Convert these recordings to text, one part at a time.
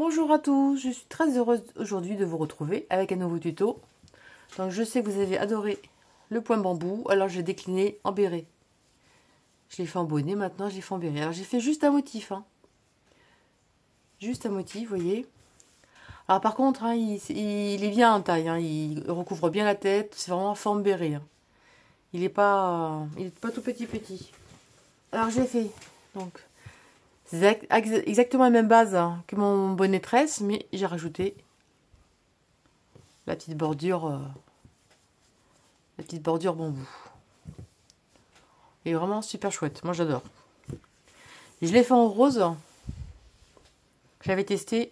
Bonjour à tous, je suis très heureuse aujourd'hui de vous retrouver avec un nouveau tuto. Donc je sais que vous avez adoré le point bambou, alors j'ai décliné en béret. Je l'ai fait en bonnet, maintenant j'ai fait en béret. Alors j'ai fait juste un motif, juste un motif, vous voyez. Alors par contre, il est bien en taille, il recouvre bien la tête, c'est vraiment forme béret. Il est pas tout petit. Alors j'ai fait donc c'est exactement la même base que mon bonnet tresse, mais j'ai rajouté la petite bordure bambou. Il est vraiment super chouette, moi j'adore. Je l'ai fait en rose, j'avais testé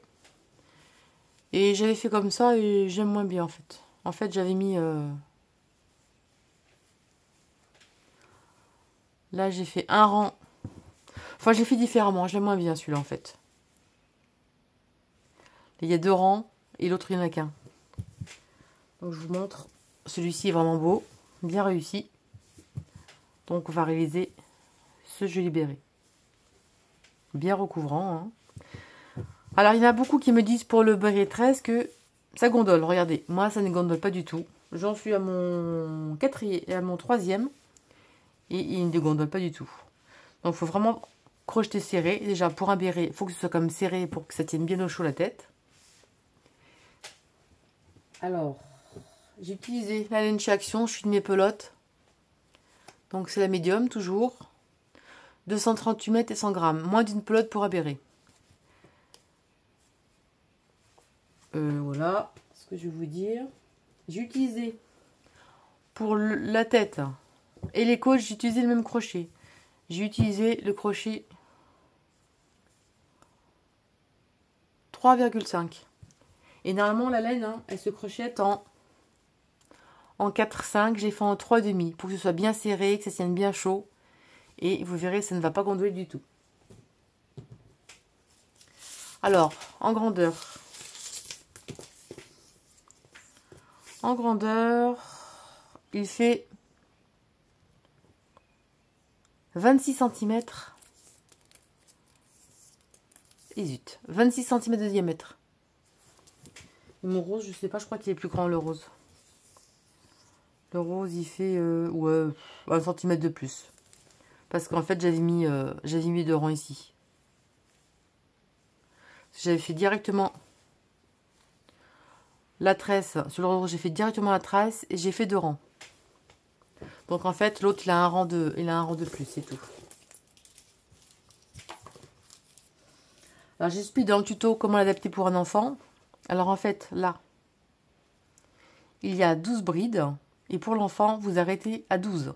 et j'avais fait comme ça et j'aime moins bien en fait. En fait j'avais mis là j'ai fait un rang, enfin j'ai fait différemment, j'aime moins bien celui-là en fait. Il y a 2 rangs et l'autre il n'y en a qu'un. Donc je vous montre, celui-ci est vraiment beau, bien réussi. Donc on va réaliser ce joli béret. Bien recouvrant. Alors il y en a beaucoup qui me disent pour le béret tresse que ça gondole. Regardez, moi ça ne gondole pas du tout. J'en suis à mon troisième et il ne gondole pas du tout. Donc il faut vraiment crocheter serré. Déjà pour un béret, il faut que ce soit comme serré pour que ça tienne bien au chaud la tête. Alors, j'ai utilisé la laine chez Action, je suis de mes pelotes. Donc c'est la médium toujours. 238 mètres et 100 grammes. Moins d'une pelote pour un béret. Voilà ce que je vais vous dire. J'ai utilisé pour la tête et les côtes, j'ai utilisé le même crochet. J'ai utilisé le crochet 3,5. Et normalement la laine, elle se crochette en 4,5. J'ai fait en 3,5 pour que ce soit bien serré, que ça tienne bien chaud. Et vous verrez, ça ne va pas gondoler du tout. Alors, en grandeur. En grandeur, il fait 26 cm. Et zut, 26 cm de diamètre. Et mon rose, je sais pas, je crois qu'il est plus grand le rose. Le rose, il fait ouais, 1 cm de plus. Parce qu'en fait, j'avais mis 2 rangs ici. J'avais fait directement la tresse. Sur le rose, j'ai fait directement la tresse et j'ai fait 2 rangs. Donc en fait, l'autre, il a un rang de plus, c'est tout. Alors j'explique dans le tuto comment l'adapter pour un enfant. Alors en fait, là, il y a 12 brides. Et pour l'enfant, vous arrêtez à 12.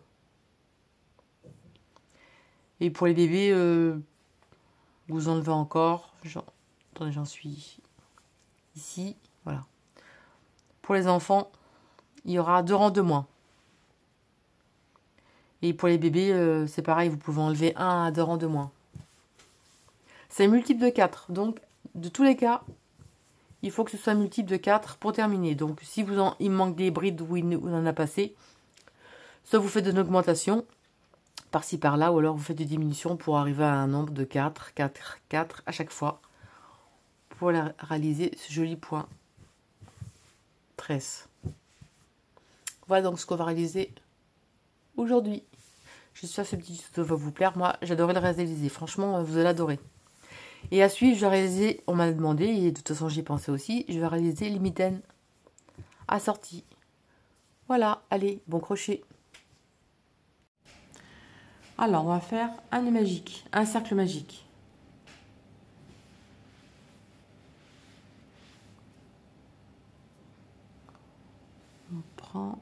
Et pour les bébés, vous enlevez encore. Attendez, j'en suis ici. Voilà. Pour les enfants, il y aura 2 rangs de moins. Et pour les bébés, c'est pareil, vous pouvez enlever 1 à 2 rangs de moins. C'est multiple de 4. Donc, de tous les cas, il faut que ce soit multiple de 4 pour terminer. Donc, si il manque des brides où il en a passé, soit vous faites une augmentation par-ci par-là, ou alors vous faites des diminutions pour arriver à un nombre de 4, 4, 4 à chaque fois pour réaliser ce joli point tresse. Voilà donc ce qu'on va réaliser aujourd'hui. J'espère que ce petit tuto va vous plaire. Moi, j'adorais le réaliser. Franchement, vous allez adorer. Et à suivre, je vais réaliser, on m'a demandé, et de toute façon j'y ai pensé aussi, je vais réaliser les mitaines assorties. Voilà, allez, bon crochet. Alors, on va faire un nœud magique, un cercle magique. On prend...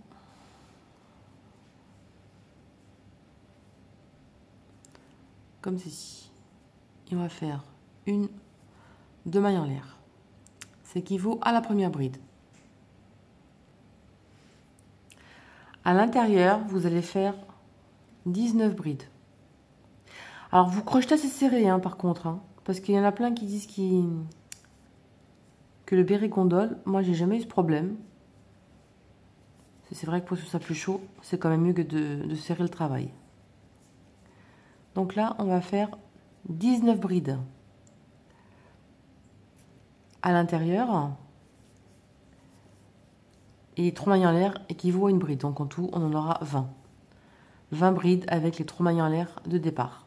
comme ceci. Et on va faire 2 mailles en l'air. Ça équivaut à la première bride. À l'intérieur, vous allez faire 19 brides. Alors, vous crochetez assez serré, par contre. Parce qu'il y en a plein qui disent que le béret gondole. Moi, j'ai jamais eu ce problème. C'est vrai que pour que ce soit plus chaud, c'est quand même mieux que de serrer le travail. Donc là, on va faire 19 brides. à l'intérieur et les 3 mailles en l'air équivaut à une bride. Donc en tout, on en aura 20. 20 brides avec les 3 mailles en l'air de départ.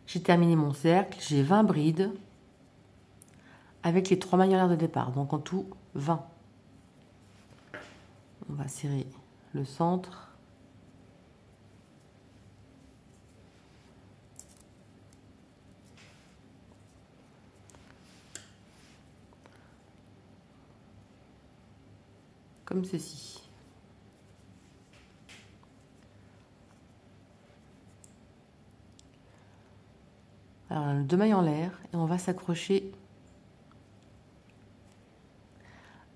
J'ai terminé mon cercle, j'ai 20 brides avec les 3 mailles en l'air de départ. Donc en tout, 20. On va serrer le centre. Comme ceci. Alors, on a 2 mailles en l'air et on va s'accrocher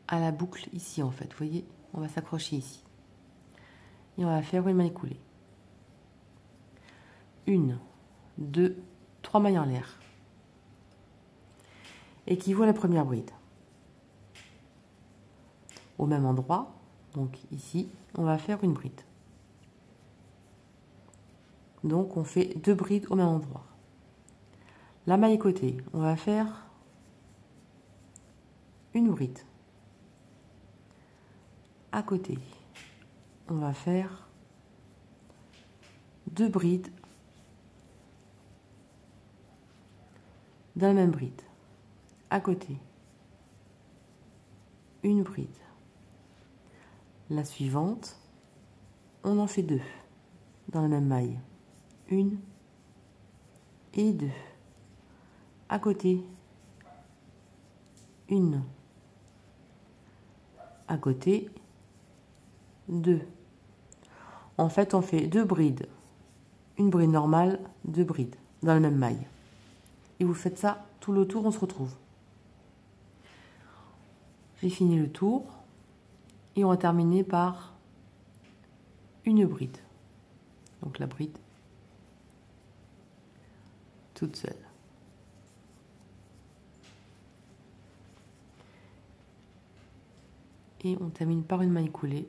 à la boucle ici en fait. Vous voyez, on va s'accrocher ici. Et on va faire une maille coulée. 1, 2, 3 mailles en l'air. Équivaut à la première bride. Au même endroit, donc ici, on va faire une bride. Donc on fait 2 brides au même endroit. La maille côté, on va faire une bride. À côté, on va faire 2 brides dans la même bride. À côté, une bride. La suivante, on en fait 2 dans la même maille. 1 et 2. À côté, 1. À côté, 2. En fait, on fait 2 brides. Une bride normale, 2 brides dans la même maille. Et vous faites ça tout le tour, on se retrouve. J'ai fini le tour et on va terminer par une bride. Donc la bride toute seule. Et on termine par une maille coulée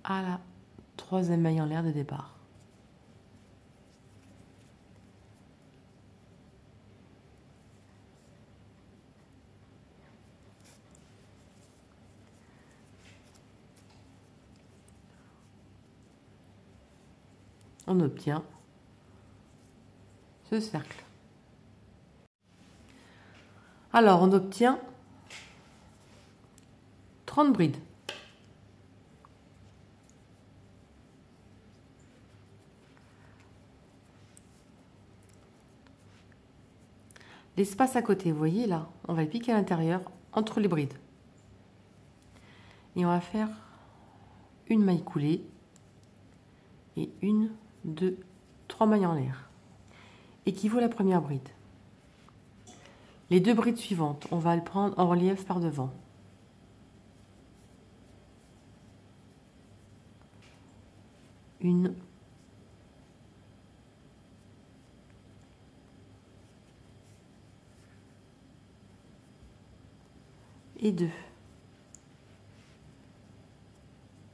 à la 3e maille en l'air de départ. On obtient ce cercle. Alors, on obtient 30 brides. L'espace à côté, vous voyez là, on va le piquer à l'intérieur entre les brides. Et on va faire une maille coulée et 1, 2, 3 mailles en l'air. Équivaut à la première bride. Les 2 brides suivantes, on va le prendre en relief par devant. Une. Et 2.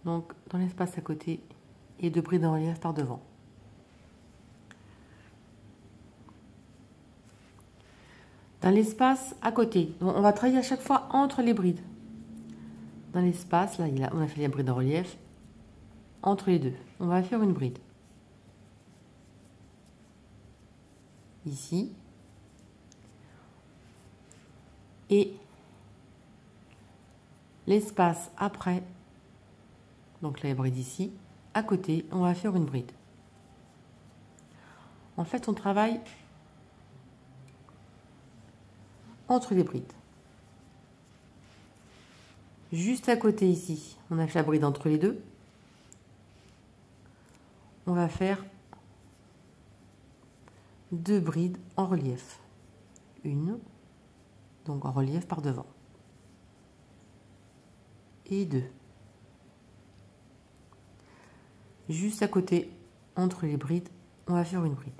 Donc, dans l'espace à côté, et 2 brides en relief par devant. Dans l'espace à côté, on va travailler à chaque fois entre les brides. Dans l'espace, là, on a fait les brides en relief. Entre les deux, on va faire une bride. Ici. Et l'espace après, donc la bride ici, à côté, on va faire une bride. En fait, on travaille entre les brides. Juste à côté ici, on a fait la bride entre les deux. On va faire 2 brides en relief. Une, donc en relief par devant. Et 2. Juste à côté, entre les brides, on va faire une bride.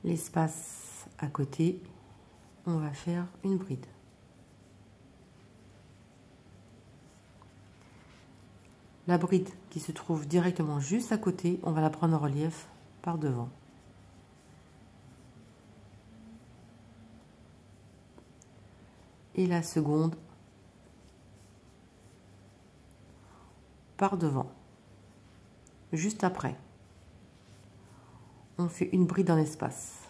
L'espace à côté, on va faire une bride. La bride qui se trouve directement juste à côté, on va la prendre en relief par devant. Et la seconde par devant. Juste après, on fait une bride dans l'espace.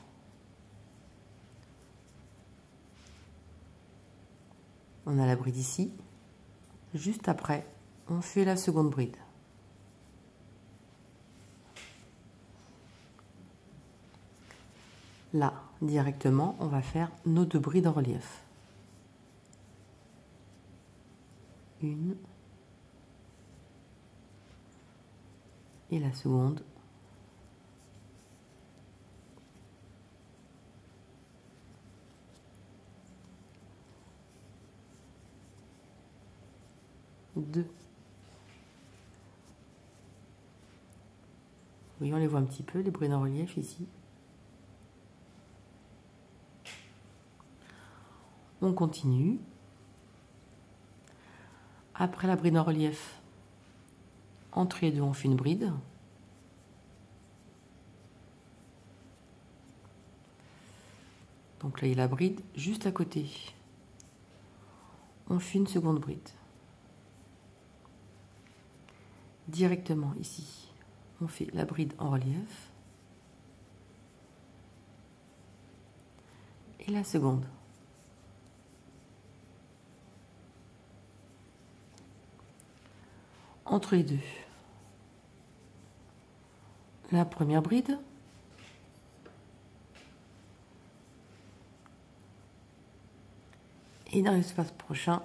On a la bride ici. Juste après, on fait la seconde bride. Là, directement, on va faire nos 2 brides en relief. Une. Et la seconde. Deux. Oui, on les voit un petit peu, les brides en relief ici. On continue. Après la bride en relief, entre les deux, on fait une bride. Donc là, il y a la bride juste à côté. On fait une seconde bride. Directement ici, on fait la bride en relief. Et la seconde. Entre les deux, la première bride. Et dans l'espace prochain,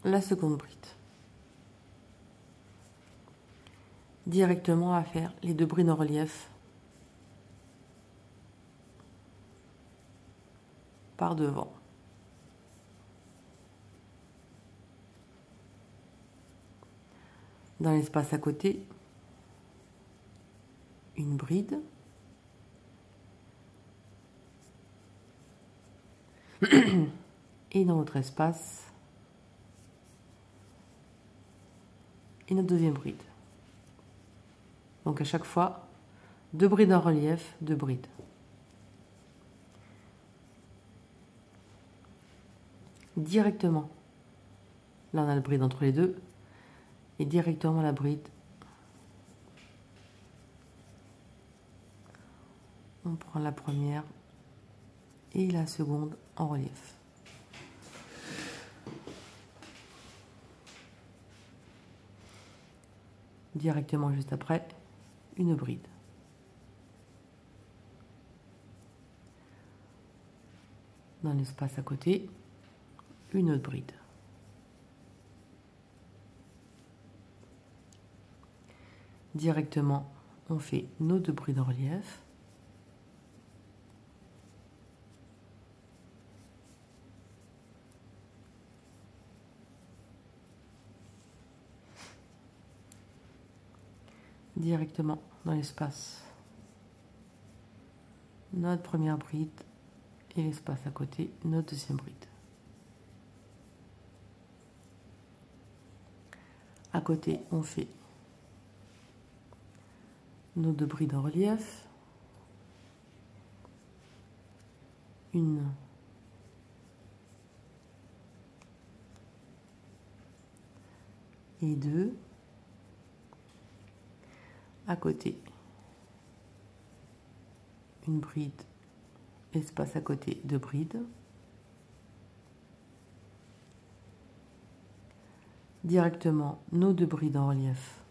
la seconde bride. Directement à faire les 2 brides en relief par devant. Dans l'espace à côté, une bride. Et dans notre espace, et notre deuxième bride. Donc à chaque fois, 2 brides en relief, 2 brides. Directement, là on a le bride entre les deux, et directement la bride. On prend la première et la seconde en relief. Directement juste après, une bride. Dans l'espace à côté, une autre bride. Directement, on fait nos 2 brides en relief. Directement dans l'espace, notre première bride et l'espace à côté, notre deuxième bride. À côté, on fait nos 2 brides en relief, une et 2. À côté, une bride, espace à côté, 2 brides. Directement nos 2 brides en relief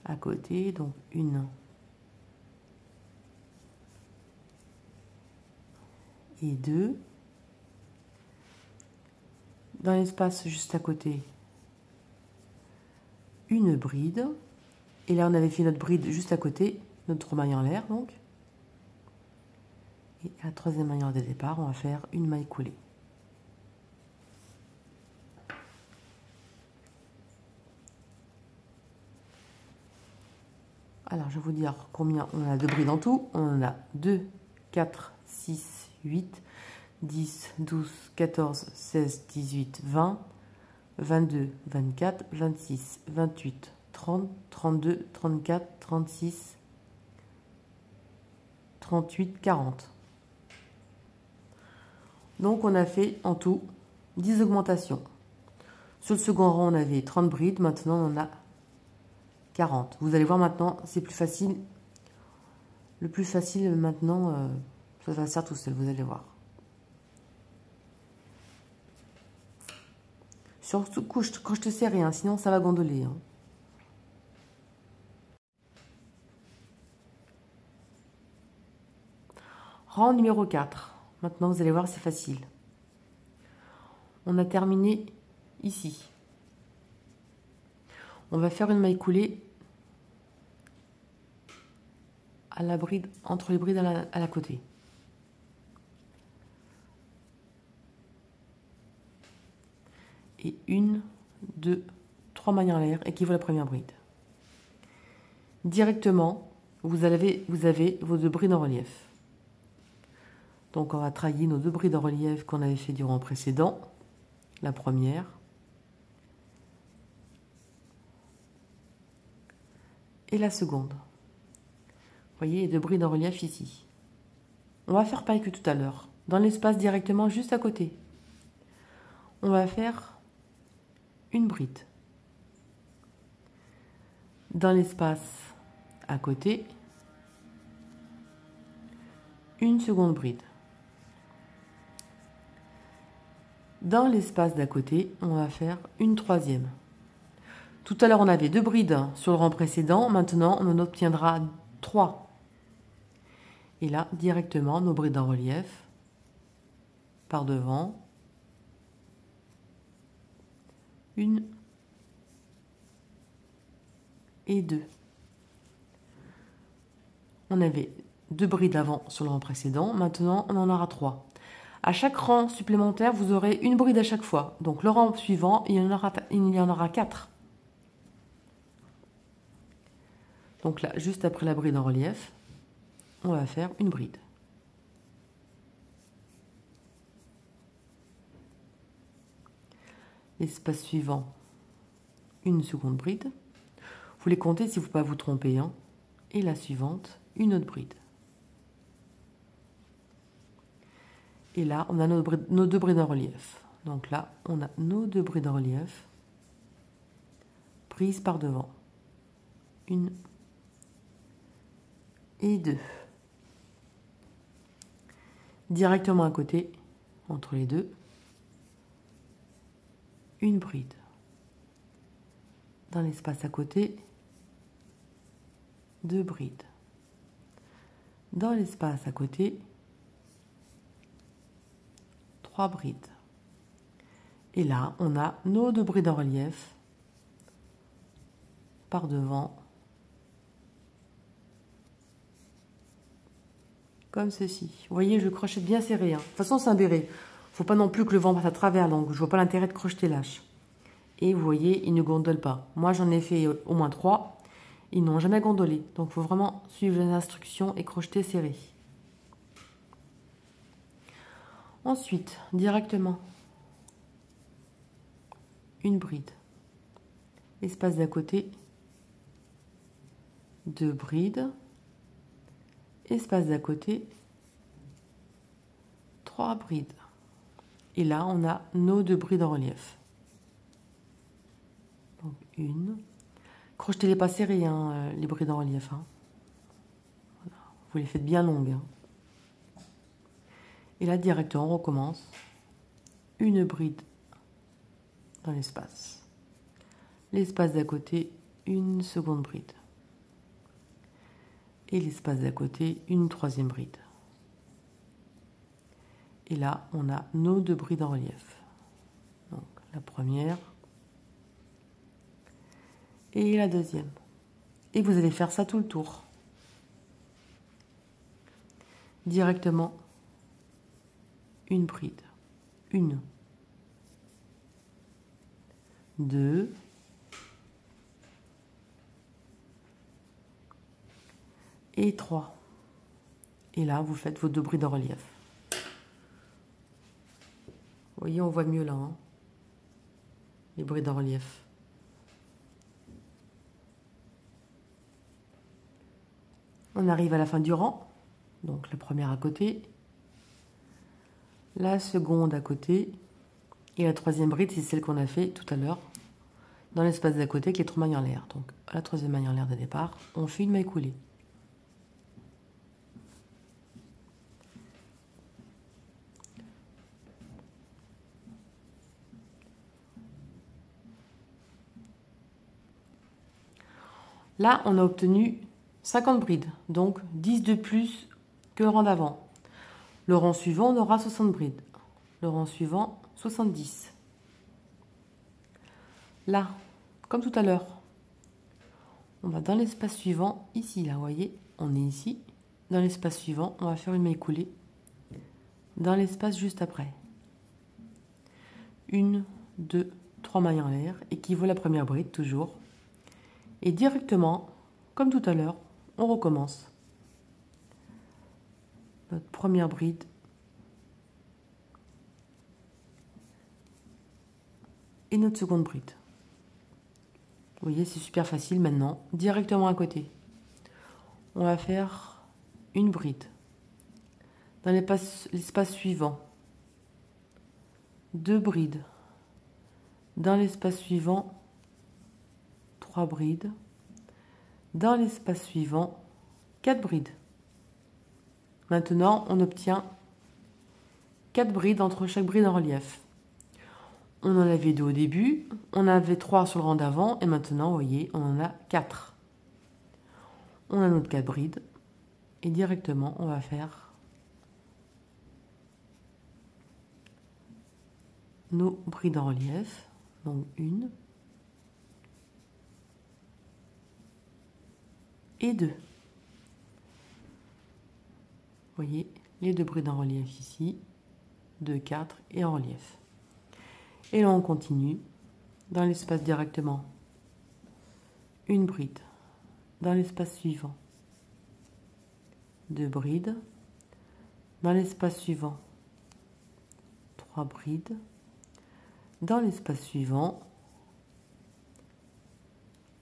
à côté, donc une et 2. Dans l'espace juste à côté, une bride. Et là, on avait fait notre bride juste à côté, notre maille en l'air, donc. Et à la 3e maille de départ, on va faire une maille coulée. Alors, je vais vous dire combien on a de brides en tout. On en a 2, 4, 6, 8, 10, 12, 14, 16, 18, 20, 22, 24, 26, 28, 30, 32, 34, 36, 38, 40. Donc on a fait en tout 10 augmentations. Sur le second rang, on avait 30 brides, maintenant on en a 40. Vous allez voir maintenant, c'est plus facile. Le plus facile maintenant, ça va se faire tout seul, vous allez voir. Surtout quand je te serre rien, sinon ça va gondoler. Hein. Rang numéro 4. Maintenant, vous allez voir, c'est facile. On a terminé ici. On va faire une maille coulée à la bride, entre les brides à la côté. Et 1, 2, 3 mailles en l'air équivaut à la première bride. Directement, vous avez vos 2 brides en relief. Donc on va travailler nos 2 brides en relief qu'on avait fait du rang précédent. La première. Et la seconde. Vous voyez les 2 brides en relief ici. On va faire pareil que tout à l'heure. Dans l'espace directement juste à côté. On va faire une bride. Dans l'espace à côté, une seconde bride. Dans l'espace d'à côté, on va faire une troisième. Tout à l'heure, on avait 2 brides sur le rang précédent. Maintenant, on en obtiendra 3. Et là, directement, nos brides en relief par devant. 1 et 2. On avait 2 brides avant sur le rang précédent. Maintenant, on en aura 3. À chaque rang supplémentaire, vous aurez une bride à chaque fois. Donc, le rang suivant, il y en aura 4. Donc là, juste après la bride en relief, on va faire une bride. L'espace suivant, une seconde bride. Vous les comptez si vous ne pouvez pas vous tromper. Hein. Et la suivante, une autre bride. Et là, on a nos 2 brides en relief. Donc là, on a nos 2 brides en relief prises par devant. 1 et 2. Directement à côté, entre les 2, une bride. Dans l'espace à côté, 2 brides. Dans l'espace à côté, 3 brides. Et là, on a nos 2 brides en relief par devant, comme ceci. Vous voyez, je crochette bien serré. Hein. De toute façon, c'est un béret. Il ne faut pas non plus que le vent passe à travers, donc je ne vois pas l'intérêt de crocheter lâche. Et vous voyez, il ne gondole pas. Moi, j'en ai fait au moins 3. Ils n'ont jamais gondolé. Donc, il faut vraiment suivre les instructions et crocheter serré. Ensuite, directement, une bride. Espace d'à côté, 2 brides. Espace d'à côté, 3 brides. Et là, on a nos 2 brides en relief. Donc, une. Crochetez-les pas serrés, hein, les brides en relief. Hein. Voilà. Vous les faites bien longues. Hein. Et là, directement, on recommence. Une bride dans l'espace. L'espace d'à côté, une seconde bride. Et l'espace d'à côté, une troisième bride. Et là, on a nos 2 brides en relief. Donc, la première et la deuxième. Et vous allez faire ça tout le tour. Directement, une bride. 1, 2, et 3. Et là, vous faites vos 2 brides en relief. Vous voyez, on voit mieux là. Hein. les brides en relief. On arrive à la fin du rang, donc la première à côté, la seconde à côté, et la troisième bride, c'est celle qu'on a fait tout à l'heure, dans l'espace d'à côté, qui est 3 mailles en l'air. Donc, la troisième maille en l'air de départ, on fait une maille coulée. Là, on a obtenu 50 brides, donc 10 de plus que le rang d'avant. Le rang suivant, on aura 60 brides. Le rang suivant, 70. Là, comme tout à l'heure, on va dans l'espace suivant, ici, là, vous voyez, on est ici. Dans l'espace suivant, on va faire une maille coulée dans l'espace juste après. 1, 2, 3 mailles en l'air, équivaut à la première bride, toujours. Et directement, comme tout à l'heure, on recommence. Notre première bride. Et notre seconde bride. Vous voyez, c'est super facile maintenant. Directement à côté. On va faire une bride. Dans l'espace suivant. 2 brides. Dans l'espace suivant, 3 brides. Dans l'espace suivant, 4 brides. Maintenant, on obtient 4 brides entre chaque bride en relief. On en avait 2 au début, on avait 3 sur le rang d'avant, et maintenant, vous voyez, on en a 4. On a notre 4 brides, et directement, on va faire nos brides en relief. Donc, 1 et 2. Vous voyez, les 2 brides en relief ici, 2, 4 et en relief. Et là, on continue dans l'espace directement. Une bride. Dans l'espace suivant, 2 brides. Dans l'espace suivant, 3 brides. Dans l'espace suivant,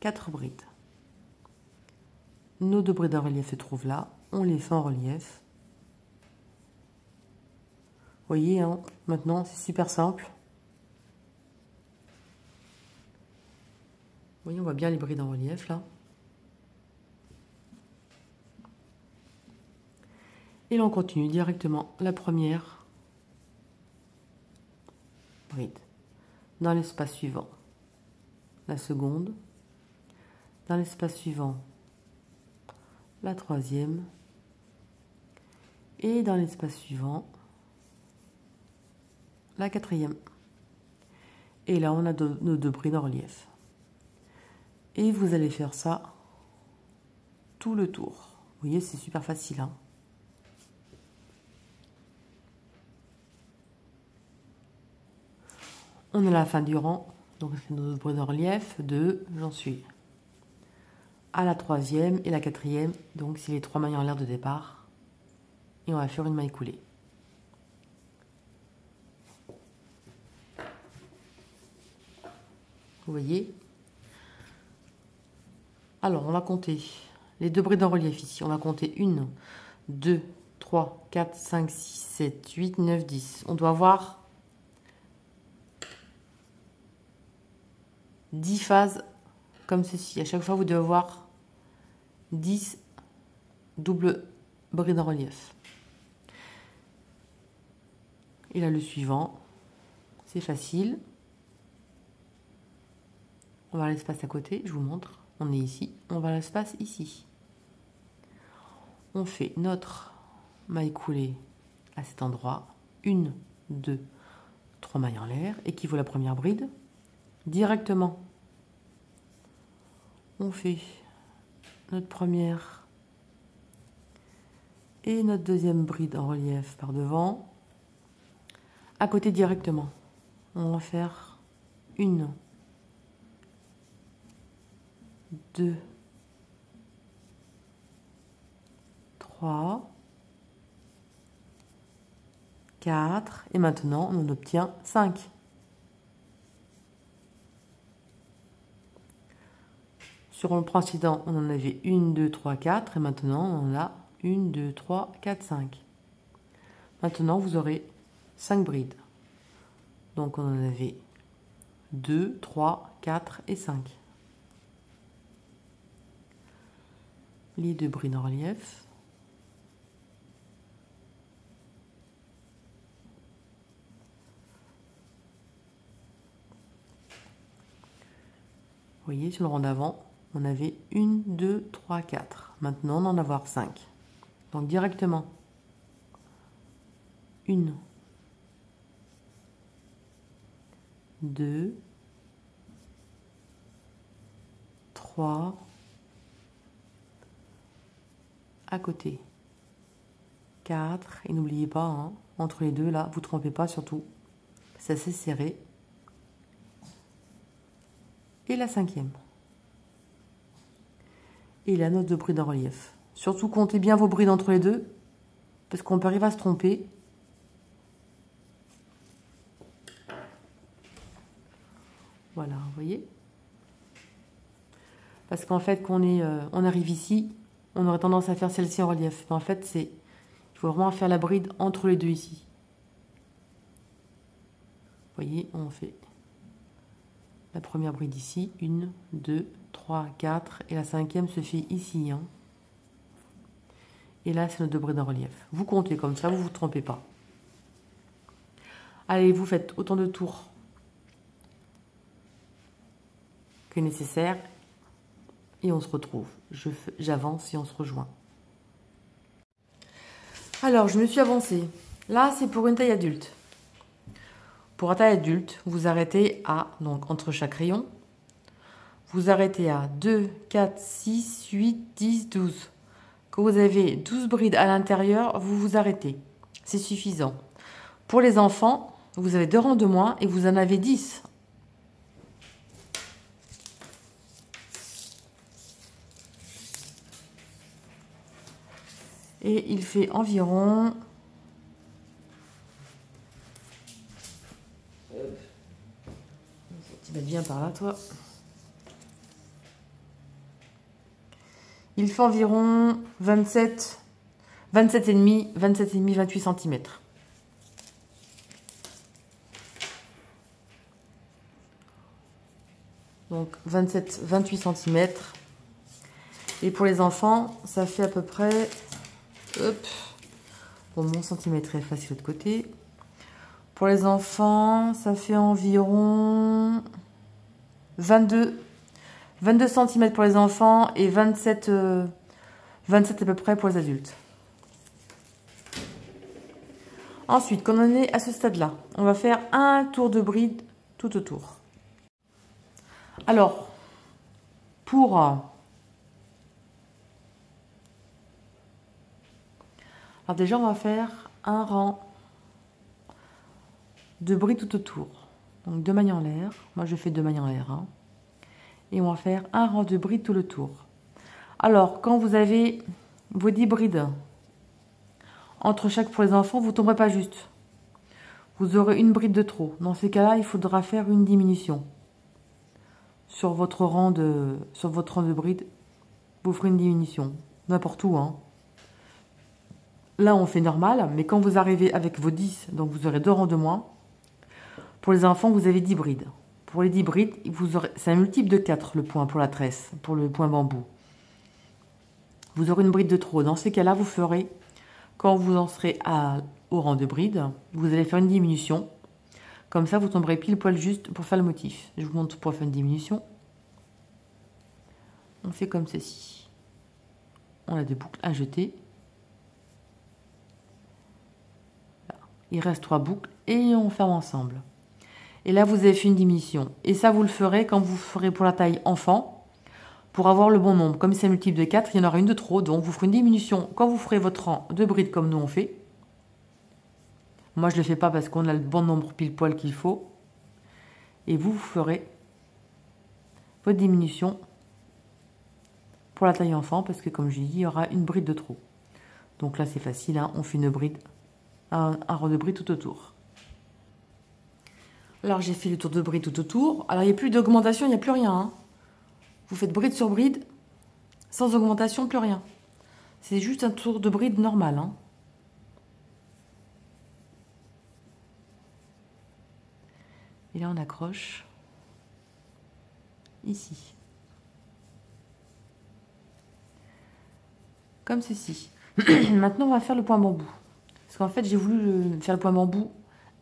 4 brides. Nos 2 brides en relief se trouvent là. On les fait en relief. Vous voyez, hein, maintenant, c'est super simple. Vous voyez, on voit bien les brides en relief, là. Et là, on continue directement la première bride. Dans l'espace suivant, la seconde. Dans l'espace suivant, la troisième. Et dans l'espace suivant, la quatrième. Et là, on a nos 2 brides en relief. Et vous allez faire ça tout le tour. Vous voyez, c'est super facile, hein. On est à la fin du rang, donc on fait nos 2 brides en relief. 2, j'en suis à la troisième et la quatrième, donc c'est les 3 mailles en l'air de départ. Et on va faire une maille coulée. Vous voyez? Alors, on va compter les 2 brides en relief ici. On va compter 1, 2, 3, 4, 5, 6, 7, 8, 9, 10. On doit avoir 10 phases comme ceci. À chaque fois, vous devez avoir 10 doubles brides en relief. Et là, le suivant, c'est facile. On va à l'espace à côté, je vous montre. On est ici, on va à l'espace ici. On fait notre maille coulée à cet endroit. 1, 2, 3 mailles en l'air, équivaut à la première bride. Directement, on fait notre première et notre deuxième bride en relief par devant. À côté directement, on va faire 1, 2, 3, 4, et maintenant on en obtient 5. Sur le précédent, on en avait 1, 2, 3, 4. Et maintenant, on en a 1, 2, 3, 4, 5. Maintenant, vous aurez 5 brides. Donc, on en avait 2, 3, 4 et 5. Lit de bride en relief. Vous voyez, sur le rang d'avant, on avait 1, 2, 3, 4. Maintenant, on en a avoir 5. Donc, directement, 1, 2, 3, à côté, 4. Et n'oubliez pas, hein, entre les deux, là, vous ne trompez pas surtout. C'est assez serré. Et la 5e. Et la note de bride en relief. Surtout comptez bien vos brides entre les deux, parce qu'on peut arriver à se tromper. Voilà, vous voyez. Parce qu'en fait, quand on arrive ici, on aurait tendance à faire celle-ci en relief. Mais en fait, il faut vraiment faire la bride entre les deux ici. Vous voyez, on fait la première bride ici, 1, 2, 3, 4, et la 5e se fait ici. Hein. Et là, c'est nos 2 brides en relief. Vous comptez comme ça, vous ne vous trompez pas. Allez, vous faites autant de tours que nécessaire. Et on se retrouve. J'avance et on se rejoint. Alors, je me suis avancée. Là, c'est pour une taille adulte. Pour la taille adulte, vous arrêtez à, donc entre chaque rayon, vous arrêtez à 2, 4, 6, 8, 10, 12. Quand vous avez 12 brides à l'intérieur, vous vous arrêtez. C'est suffisant. Pour les enfants, vous avez 2 rangs de moins et vous en avez 10. Et il fait environ... Tu vas bien par là, toi. Il fait environ 27, 27,5, 27,5, 28 cm. Donc 27, 28 cm. Et pour les enfants, ça fait à peu près... Hop. Bon, mon centimètre est facile de l'autre côté. Pour les enfants, ça fait environ 22 cm pour les enfants et 27 à peu près pour les adultes. Ensuite, quand on est à ce stade-là, on va faire un tour de bride tout autour. Alors, pour... Alors déjà, on va faire un rang de brides tout autour. Donc 2 mailles en l'air. Moi, je fais 2 mailles en l'air. Hein. Et on va faire un rang de brides tout le tour. Alors, quand vous avez vos 10 brides entre chaque pour les enfants, vous ne tomberez pas juste. Vous aurez une bride de trop. Dans ces cas-là, il faudra faire une diminution. Sur votre rang de brides, vous ferez une diminution. N'importe où, hein. Là, on fait normal, mais quand vous arrivez avec vos 10, donc vous aurez 2 rangs de moins. Pour les enfants, vous avez 10 brides. Pour les 10 brides, c'est un multiple de 4 le point pour la tresse, pour le point bambou. Vous aurez une bride de trop. Dans ces cas-là, vous ferez, quand vous en serez au rang de bride, vous allez faire une diminution. Comme ça, vous tomberez pile poil juste pour faire le motif. Je vous montre pour faire une diminution. On fait comme ceci. On a 2 boucles à jeter. Il reste 3 boucles et on ferme ensemble. Et là, vous avez fait une diminution. Et ça, vous le ferez quand vous ferez pour la taille enfant, pour avoir le bon nombre. Comme c'est un multiple de 4, il y en aura une de trop. Donc, vous ferez une diminution quand vous ferez votre rang de brides comme nous on fait. Moi, je ne le fais pas parce qu'on a le bon nombre pile poil qu'il faut. Et vous ferez votre diminution pour la taille enfant parce que, comme je l'ai dit, il y aura une bride de trop. Donc là, c'est facile. Hein, on fait une bride. Un rang de bride tout autour. Alors j'ai fait le tour de bride tout autour. Alors il n'y a plus d'augmentation, il n'y a plus rien. Hein. Vous faites bride sur bride, sans augmentation, plus rien. C'est juste un tour de bride normal, hein. Et là, on accroche ici. Comme ceci. Maintenant, on va faire le point bambou. Parce qu'en fait, j'ai voulu faire le point bambou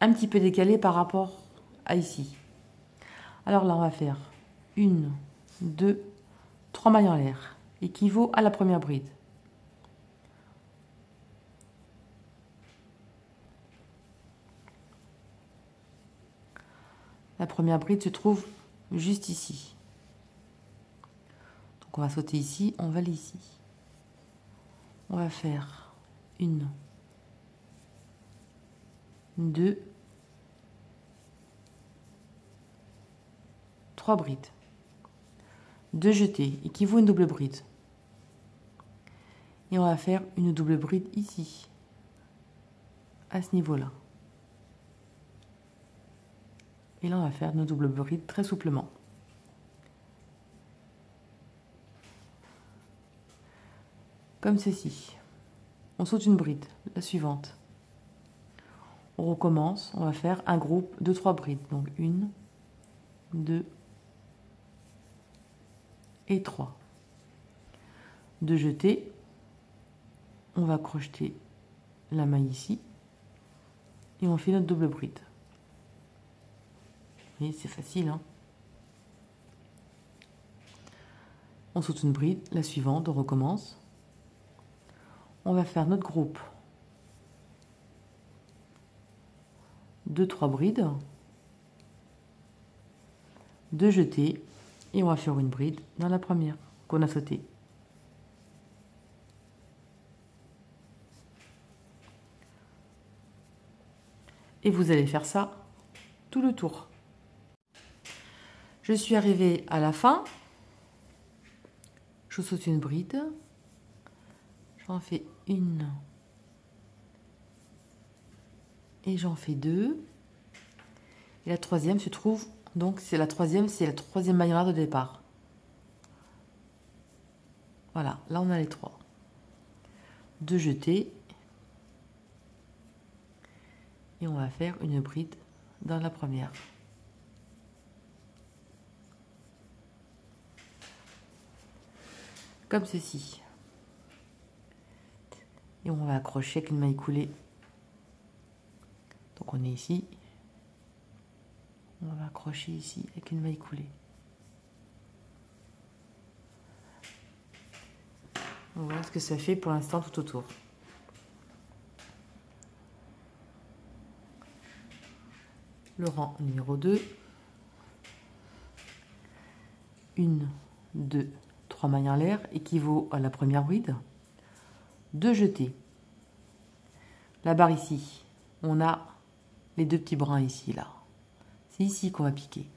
un petit peu décalé par rapport à ici. Alors là, on va faire 1, 2, 3 mailles en l'air, équivaut à la première bride. La première bride se trouve juste ici. Donc on va sauter ici, on va aller ici. On va faire 1, 2, 3 brides. 2 jetés, équivaut à une double bride. Et on va faire une double bride ici, à ce niveau-là. Et là, on va faire nos doubles brides très souplement. Comme ceci. On saute une bride, la suivante. On recommence, on va faire un groupe de 3 brides. Donc 1, 2 et 3. 2 jetés. On va crocheter la maille ici. Et on fait notre double bride. Et c'est facile, hein. On saute une bride, la suivante, on recommence. On va faire notre groupe de 3 brides, 2 jetés, et on va faire une bride dans la première qu'on a sautée. Et vous allez faire ça tout le tour. Je suis arrivée à la fin. Je saute une bride. J'en fais une. Et j'en fais 2. Et la troisième se trouve, donc c'est la troisième maille en l'air de départ. Voilà, là on a les 3. 2 jetés. Et on va faire une bride dans la première. Comme ceci. Et on va accrocher avec une maille coulée. Donc on est ici. On va accrocher ici avec une maille coulée. On va voir ce que ça fait pour l'instant tout autour. Le rang numéro 2. 1, 2, 3 mailles en l'air équivaut à la première bride. 2 jetés. La barre ici, on a les 2 petits brins ici, là. C'est ici qu'on va piquer.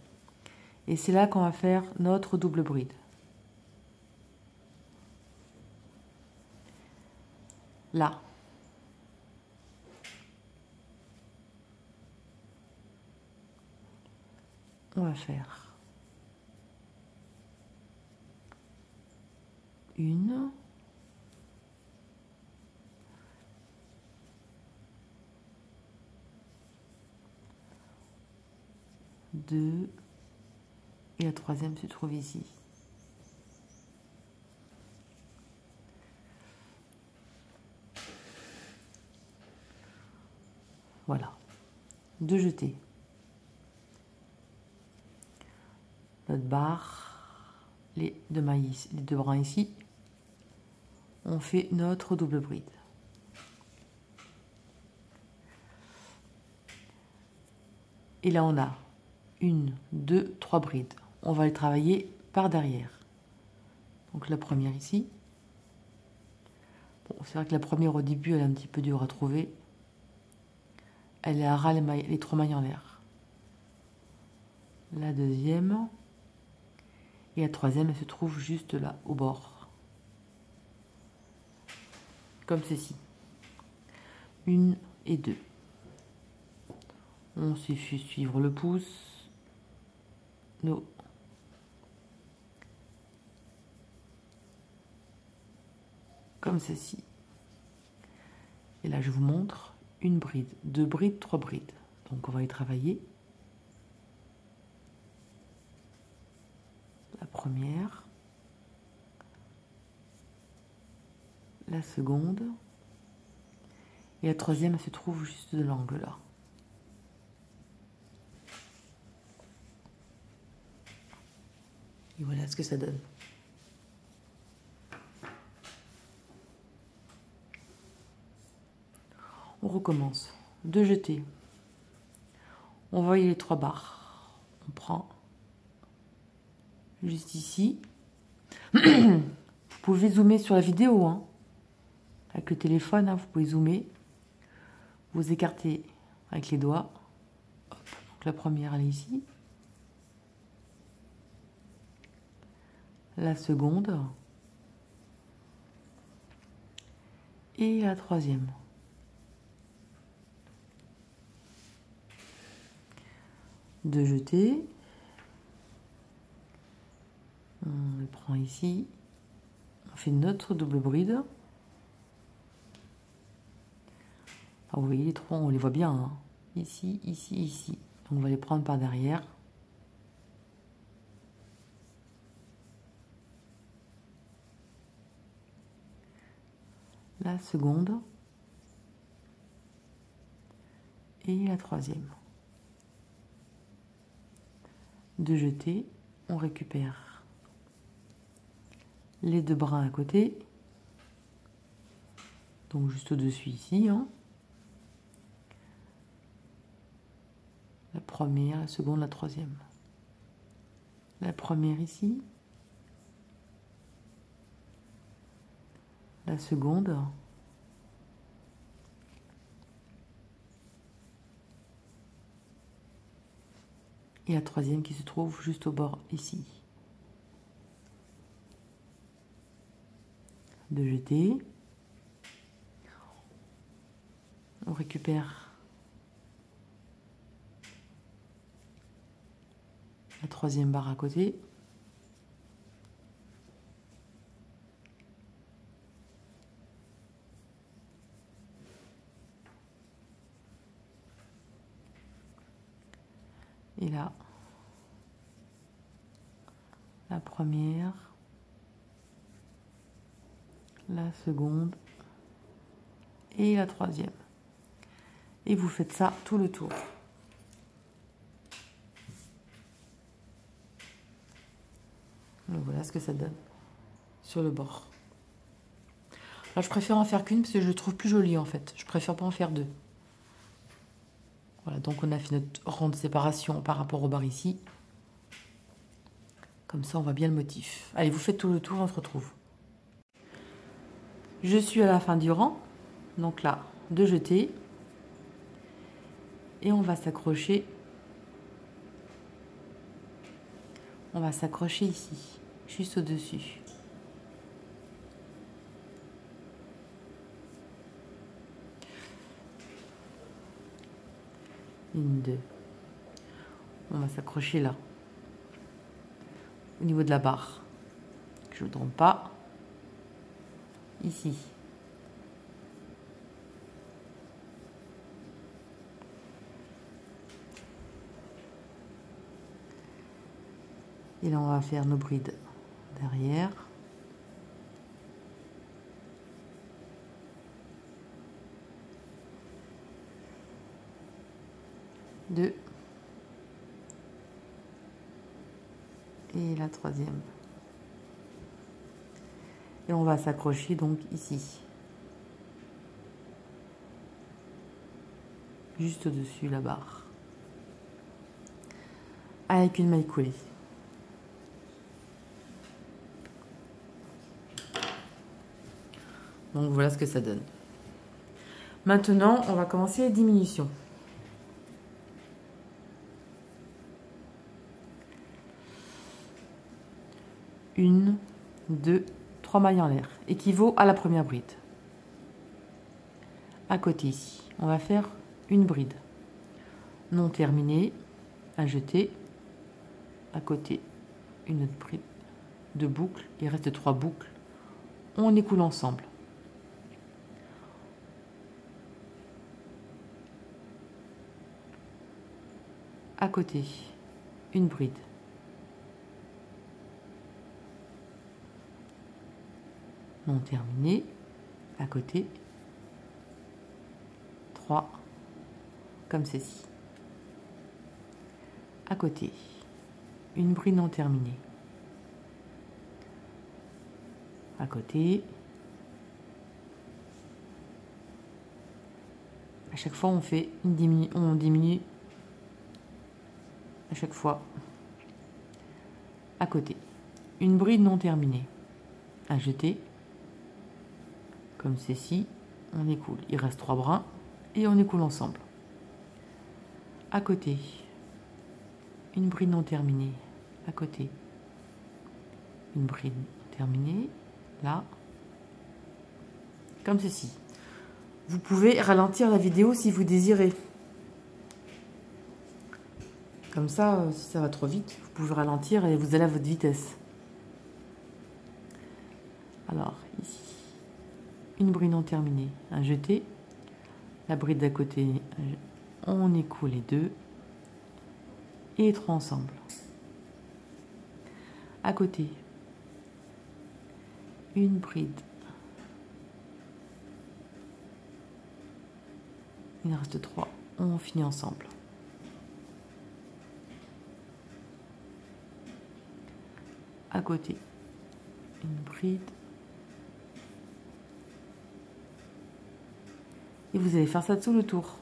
Et c'est là qu'on va faire notre double bride. Là. On va faire une, deux, et la troisième se trouve ici. Voilà, 2 jetés. Notre barre, les 2 mailles ici, les 2 brins ici. On fait notre double bride. Et là, on a 1, 2, 3 brides. On va les travailler par derrière. Donc la première ici. Bon, c'est vrai que la première au début, elle est un petit peu dure à trouver. Elle est à ras les 3 mailles en l'air. La deuxième. Et la troisième, elle se trouve juste là, au bord. Comme ceci. 1 et 2. On suffit suivre le pouce. Nos comme ceci. Et là, je vous montre une bride, 2 brides, 3 brides. Donc, on va y travailler. La première, la seconde, et la troisième, elle se trouve juste de l'angle là. Et voilà ce que ça donne. On recommence. 2 jetés. On voit les 3 barres. On prend juste ici. Vous pouvez zoomer sur la vidéo, hein. Avec le téléphone, hein, vous pouvez zoomer. Vous écartez avec les doigts. Hop. Donc la première, elle est ici. La seconde. Et la troisième. De jeter. On le prend ici. On fait notre double bride. Ah, vous voyez les trois, on les voit bien, hein. Ici, ici, ici. Donc on va les prendre par derrière. La seconde. Et la troisième. De jeter, on récupère les 2 brins à côté. Donc juste au-dessus ici, hein. La première, la seconde, la troisième. La première ici. La seconde. Et la troisième qui se trouve juste au bord ici. De jeter. On récupère la troisième barre à côté. Et là, la première, la seconde et la troisième. Et vous faites ça tout le tour. Donc voilà ce que ça donne sur le bord. Alors je préfère en faire qu'une parce que je le trouve plus joli en fait. Je préfère pas en faire 2. Voilà, donc on a fait notre rang de séparation par rapport au bar ici. Comme ça, on voit bien le motif. Allez, vous faites tout le tour, on se retrouve. Je suis à la fin du rang. Donc là, 2 jetés. Et on va s'accrocher. On va s'accrocher ici, juste au-dessus. Une, 2. On va s'accrocher là. Au niveau de la barre. Je ne me trompe pas. Ici. Et là, on va faire nos brides derrière. Deux. Et la troisième. Et on va s'accrocher donc ici. Juste au-dessus la barre. Avec une maille coulée. Donc voilà ce que ça donne. Maintenant, on va commencer les diminutions. Une, 2, 3 mailles en l'air, équivaut à la première bride. À côté ici, on va faire une bride non terminée, à jeter. À côté, une autre bride de boucles. Il reste 3 boucles. On écoule ensemble. à côté, une bride, non terminée, à côté, 3 comme ceci, à côté, une bride non terminée, à côté. À chaque fois, on fait on diminue à chaque fois. À côté, une bride non terminée, à jeter, comme ceci, on écoule. Il reste 3 brins et on écoule ensemble. À côté, une bride non terminée, à côté, une bride terminée, là, comme ceci. Vous pouvez ralentir la vidéo si vous désirez. Comme ça, si ça va trop vite, vous pouvez ralentir et vous allez à votre vitesse. Alors, ici, une bride non terminée, un jeté. La bride d'à côté, on écoule les 2 et les 3 ensemble. À côté, une bride. Il en reste 3. On finit ensemble. À côté, une bride. Et vous allez faire ça tout le tour.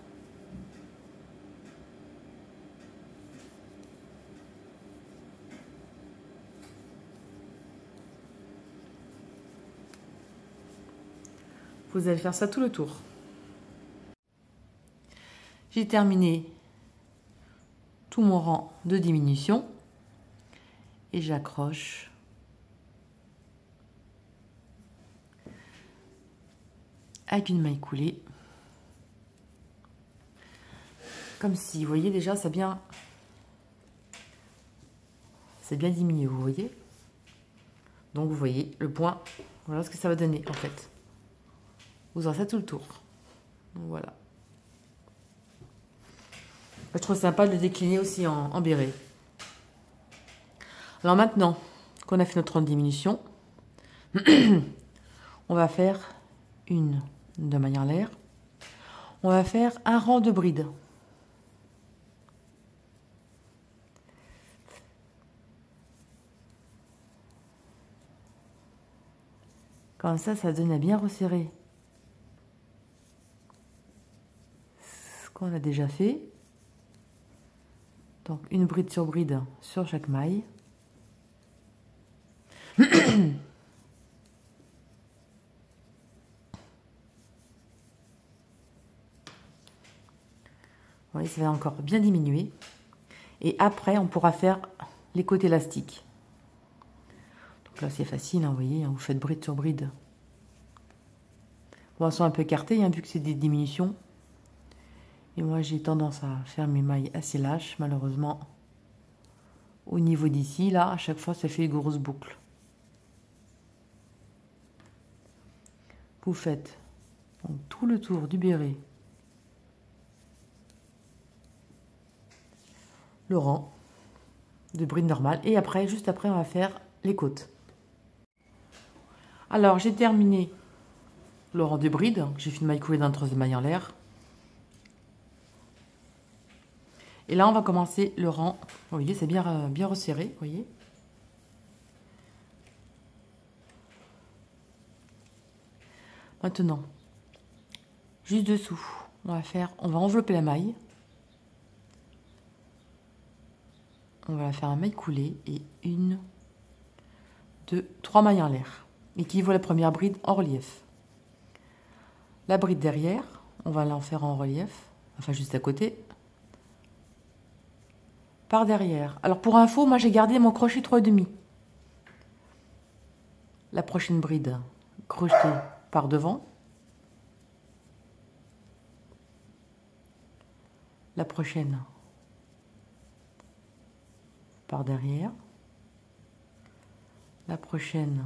Vous allez faire ça tout le tour. J'ai terminé tout mon rang de diminution et j'accroche avec une maille coulée. Comme si, vous voyez déjà, c'est bien diminué, vous voyez. Donc vous voyez le point, voilà ce que ça va donner en fait. Vous aurez ça tout le tour. Donc, voilà. Je trouve sympa de le décliner aussi en béret. Alors maintenant qu'on a fait notre rang de diminution, on va faire une de maille en l'air. On va faire un rang de bride. Comme ça donne à bien resserrer ce qu'on a déjà fait. Donc une bride sur chaque maille. Vous voyez, ça va encore bien diminuer. Et après, on pourra faire les côtés élastiques. Donc là, c'est facile, hein, vous voyez, hein, vous faites bride sur bride. Bon, elles sont un peu écartées, hein, vu que c'est des diminutions. Et moi, j'ai tendance à faire mes mailles assez lâches, malheureusement. Au niveau d'ici, là, à chaque fois, ça fait une grosse boucle. Vous faites donc tout le tour du béret. Le rang de bride normale. Et après, juste après, on va faire les côtes. Alors, j'ai terminé le rang de bride. J'ai fait une maille coulée d'un troisième maille en l'air. Et là, on va commencer le rang. Vous voyez, c'est bien resserré, vous voyez. Maintenant, juste dessous, on va envelopper la maille. On va faire un maille coulée et 1, 2, 3 mailles en l'air. Et qui voit la première bride en relief. La bride derrière, on va l'en faire en relief, enfin juste à côté. Par derrière. Alors pour info, moi j'ai gardé mon crochet 3,5. La prochaine bride, crochet par devant. La prochaine par derrière. La prochaine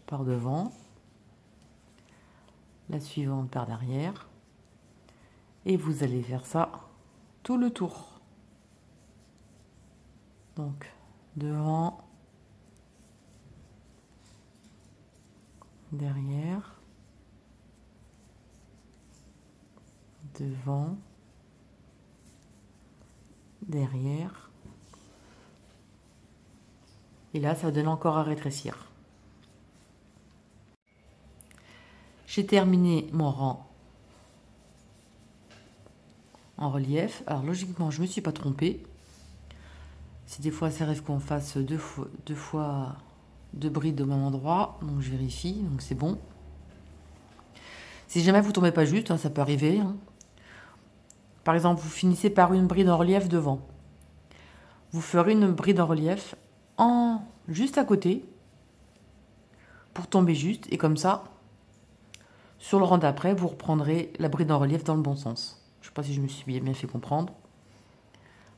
par devant. La suivante par derrière. Et vous allez faire ça tout le tour. Donc, devant, derrière, devant, derrière. Et là, ça donne encore à rétrécir. J'ai terminé mon rang en relief. Alors logiquement, je ne me suis pas trompée. Si des fois ça arrive qu'on fasse deux fois deux brides au même endroit, donc je vérifie, donc c'est bon. Si jamais vous tombez pas juste, hein, ça peut arriver. Hein. Par exemple, vous finissez par une bride en relief devant. Vous ferez une bride en relief juste à côté pour tomber juste, et comme ça, sur le rang d'après, vous reprendrez la bride en relief dans le bon sens. Je ne sais pas si je me suis bien fait comprendre.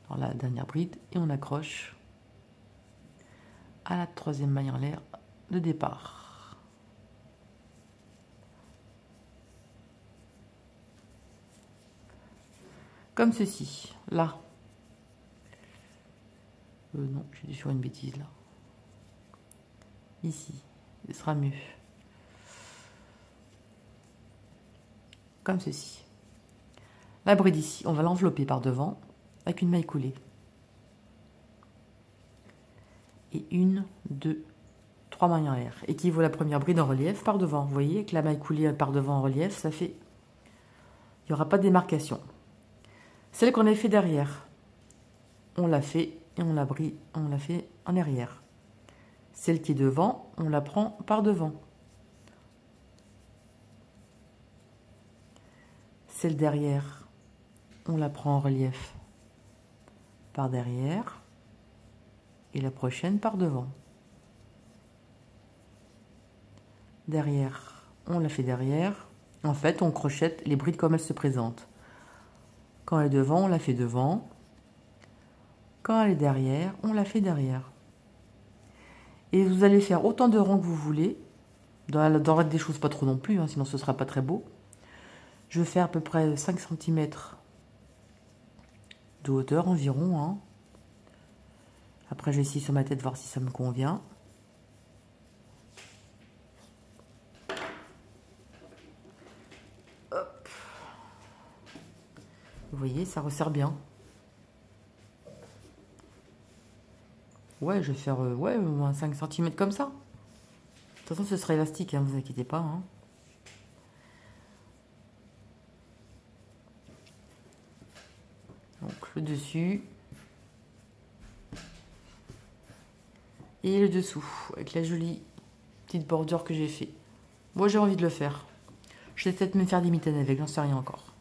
Alors la dernière bride, et on accroche à la troisième maille en l'air de départ. Comme ceci. Là. Non, j'ai dû faire une bêtise là. Ici, ce sera mieux. Comme ceci. La bride ici, on va l'envelopper par devant avec une maille coulée. Et 1, 2, 3 mailles en l'air. Équivaut la première bride en relief par devant. Vous voyez que la maille coulée par devant en relief, ça fait... Il n'y aura pas de démarcation. Celle qu'on a fait derrière, on l'a fait et on l'a fait en arrière. Celle qui est devant, on la prend par devant. Celle derrière, on la prend en relief par derrière. Et la prochaine par devant. Derrière, on la fait derrière. En fait, on crochette les brides comme elles se présentent. Quand elle est devant, on la fait devant. Quand elle est derrière, on la fait derrière. Et vous allez faire autant de rangs que vous voulez. Dans des choses pas trop non plus, hein, sinon ce ne sera pas très beau. Je vais faire à peu près 5 cm de hauteur environ. Hein. Après, je vais essayer sur ma tête, voir si ça me convient. Hop. Vous voyez, ça resserre bien. Ouais, je vais faire au moins 5 cm comme ça. De toute façon, ce sera élastique, hein, vous inquiétez pas. Hein. Donc, le dessus. Et le dessous, avec la jolie petite bordure que j'ai fait. Moi, j'ai envie de le faire. Je vais peut-être me faire des mitaines avec, j'en sais rien encore.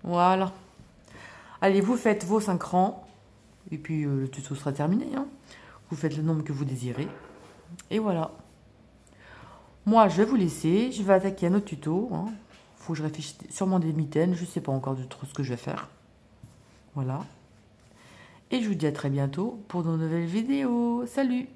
Voilà. Allez, vous faites vos 5 rangs. Et puis, le tuto sera terminé. Hein. Vous faites le nombre que vous désirez. Et voilà. Moi, je vais vous laisser. Je vais attaquer un autre tuto. Hein. Faut que je réfléchisse sûrement des mitaines. Je ne sais pas encore du tout ce que je vais faire. Voilà. Et je vous dis à très bientôt pour de nouvelles vidéos. Salut!